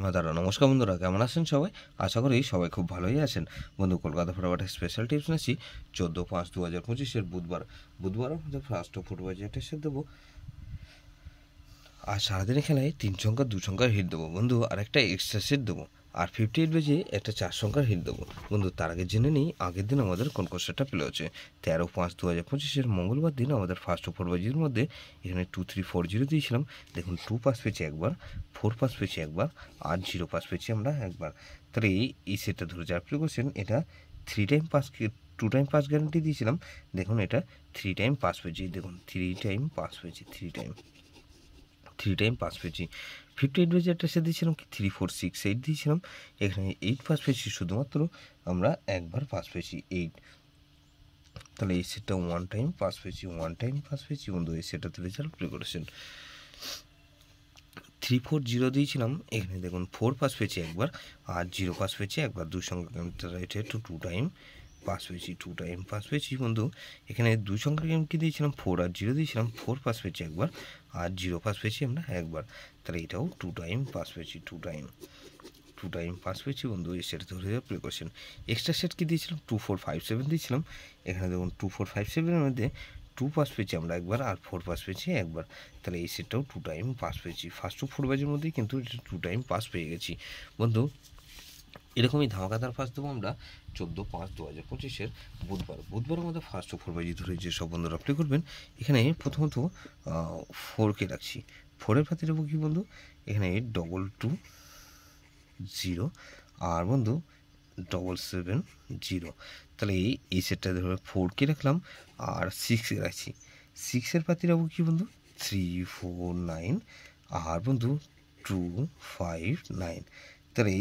মাতারা নমস্কার বন্ধুরা, কেমন আছেন সবাই? আশা করি সবাই খুব ভালোই আছেন। বন্ধু, কলকাতা ফটোবাজার স্পেশাল টিপস নিয়েছি 14/5/2025 বুধবার আমাদের ফার্স্ট ফুটবল টেস্ট দেবো। আর সারাদিনের খেলায় 3 সংখ্যার 2 সংখ্যার হিট দেবো বন্ধু, আর একটা এক্সট্রা সেট দেবো, আর 58 বেজে একটা 4 সংখ্যার হিট দেবো বন্ধু। তার আগে জেনে নিই আগের দিন আমাদের কোন কোশ্চেনটা প্লে হচ্ছে। 13/5/2025 মঙ্গলবার দিন আমাদের ফার্স্ট ফুটবলের মধ্যে এখানে 2340 দিয়েছিলাম। দেখুন 2 পাস পেয়েছি একবার, 4 পাস পেয়েছি একবার, আর 0 পাস পেয়েছি আমরা একবার। তাহলে এই সেটটা ধরে যার প্লে করছেন, এটা 3 time pass, 2 time pass guarantee দিয়েছিলাম। দেখুন এটা 3 টাইম পাস পেয়েছি, দেখুন 3 টাইম পাস পেয়েছি, 3 টাইম পাস পেয়েছি। 58 বেজে একটা সে দিয়েছিলাম কি 3468 দিয়েছিলাম। এখানে 8 পাস পেয়েছি, শুধুমাত্র আমরা একবার পাস পেয়েছি 8। তাহলে এই সেটটা 1 টাইম পাস পেয়েছি, 1 টাইম পাস পেয়েছি বন্ধু। এই সেটটাতে রেজাল্ট প্লে করেছেন। 340 দিয়েছিলাম, এখানে দেখুন 4 পাস পেয়েছি একবার, আর 0 পাস পেয়েছি একবার। দুই সংখ্যা এটা একটু 2 টাইম পাস পেয়েছি, 2 টাইম পাস পেয়েছি বন্ধু। এখানে দুই সংখ্যার গেম কি দিয়েছিলাম, 4 আর 0 দিয়েছিলাম। 4 পাস পেয়েছি একবার, আর 0 পাস পেয়েছি আমরা একবার। তাহলে এটাও 2 টাইম পাস পেয়েছি, 2 টাইম পাস পেয়েছি বন্ধু। এই সেট ধরে প্লে করছেন। এক্সট্রা সেট কি দিয়েছিলাম, 2457 দিয়েছিলাম। এখানে দেখুন 2457-এর মধ্যে 2 পাস পেয়েছি আমরা একবার, আর 4 পাস পেয়েছি একবার। তাহলে এই সেটটাও 2 টাইম পাস পেয়েছি। ফার্স্ট 4 বাজের মধ্যেই কিন্তু 2 টাইম পাস পেয়ে গেছি বন্ধু। এরকমই ধামাকাদার ফার্স্ট দেবো আমরা 14/5/2025 বুধবার আমাদের ফার্স্ট 4 বাজি ধরে যেসব বন্ধুরা প্লে করবেন। এখানে প্রথমত 4কে রাখছি। 4-এর পাতে দেবো কি বন্ধু, এখানে 2220, আর বন্ধু 770। তাহলে এই সেটটা ধরে 4কে রাখলাম, আর 6কে রাখছি। 6-এর পাতে দেবো কি বন্ধু, 349, আর বন্ধু 259। তাহলে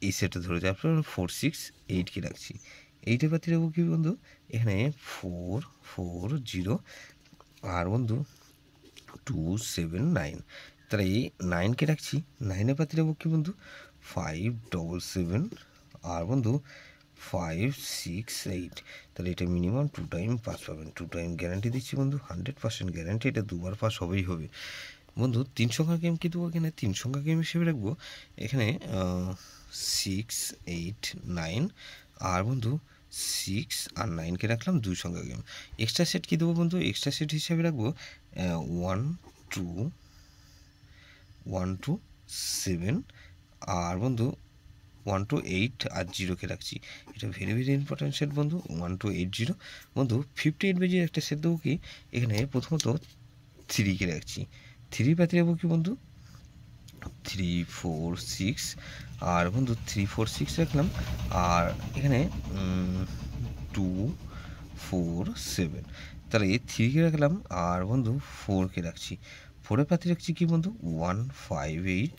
এই সেটটা ধরে যাওয়ার পর 468কে রাখছি। 8-এর পাতি রাখবো কি বন্ধু, এখানে 440, আর বন্ধু 279। তাহলে এই 9কে রাখছি। 9-এর পাতি রাখবো কি বন্ধু, 577, আর বন্ধু 568। তাহলে এটা মিনিমাম 2 টাইম পাস পাবেন। 2 টাইম গ্যারান্টি দিচ্ছি বন্ধু, 100% গ্যারান্টি। এটা দুবার পাস হবেই হবে বন্ধু। 3 সংখ্যার গেম কি দেবো, এখানে 3 সংখ্যার গেম হিসেবে রাখবো। এখানে 6, 8, 9, আর বন্ধু 6 আর 9কে রাখলাম 2 সংখ্যা গেম। এক্সট্রা সেট কী দেবো বন্ধু, এক্সট্রা সেট হিসাবে রাখবো 1 2 7, আর বন্ধু 1 to 8 আর 0কে রাখছি। এটা ভেরি ভেরি ইম্পর্টেন্ট সেট বন্ধু, 1 to 8 0 বন্ধু। 58 বেজে একটা সেট দেবো কি, এখানে প্রথমত 3কে রাখছি। 3 পাতি রাখবো কি বন্ধু, 3 4 6, আর বন্ধু 3 4 6 রাখলাম, আর এখানে 2 4 7। তাহলে 3কে রাখলাম, আর বন্ধু 4কে রাখছি। 4-এর পাতি রাখছি কি বন্ধু, 1 5 8,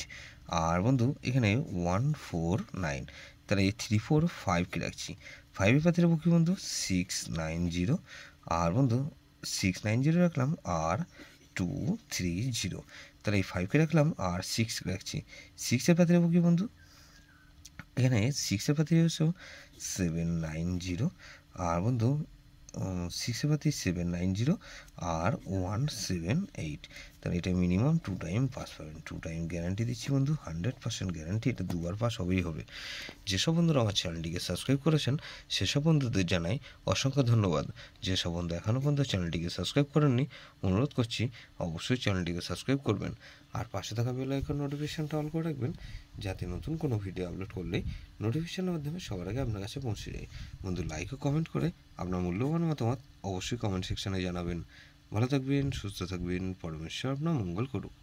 আর বন্ধু এখানে 1 4 9। তাহলে 3 4 5কে রাখছি। 5-এর পাতি রাখবো কি বন্ধু, 6 9 0, আর বন্ধু 6 9 0 রাখলাম, আর 2 3 0। তাহলে এই 5কে রাখলাম, আর 6 রাখছি। 6-এর পাতি রাখবো কি বন্ধু, এখানে 6-এর পাতি হচ্ছে 7 9 0, আর বন্ধু 6-এর পাতি 7 9 0, আর 1 7 8। তাহলে এটা মিনিমাম 2 টাইম পাস পাবেন। 2 টাইম গ্যারান্টি দিচ্ছি বন্ধু, 100% গ্যারান্টি। এটা দুবার পাস হবেই হবে। যেসব বন্ধুরা আমার চ্যানেলটিকে সাবস্ক্রাইব করেছেন সেসব বন্ধুদের জানাই অসংখ্য ধন্যবাদ। যেসব বন্ধু এখনও পর্যন্ত চ্যানেলটিকে সাবস্ক্রাইব করেননি, অনুরোধ করছি অবশ্যই চ্যানেলটিকে সাবস্ক্রাইব করবেন, আর পাশে থাকা বেল আইকন নোটিফিকেশনটা অন করে রাখবেন, যাতে নতুন কোনো ভিডিও আপলোড করলেই নোটিফিকেশনের মাধ্যমে সবার আগে আপনার কাছে পৌঁছে যায়। বন্ধু, লাইক ও কমেন্ট করে আপনার মূল্যবান মতামত অবশ্যই কমেন্ট সেকশনে জানাবেন। ভালো থাকবেন, সুস্থ থাকবেন, পরমেশ্বর আপনার মঙ্গল করুক।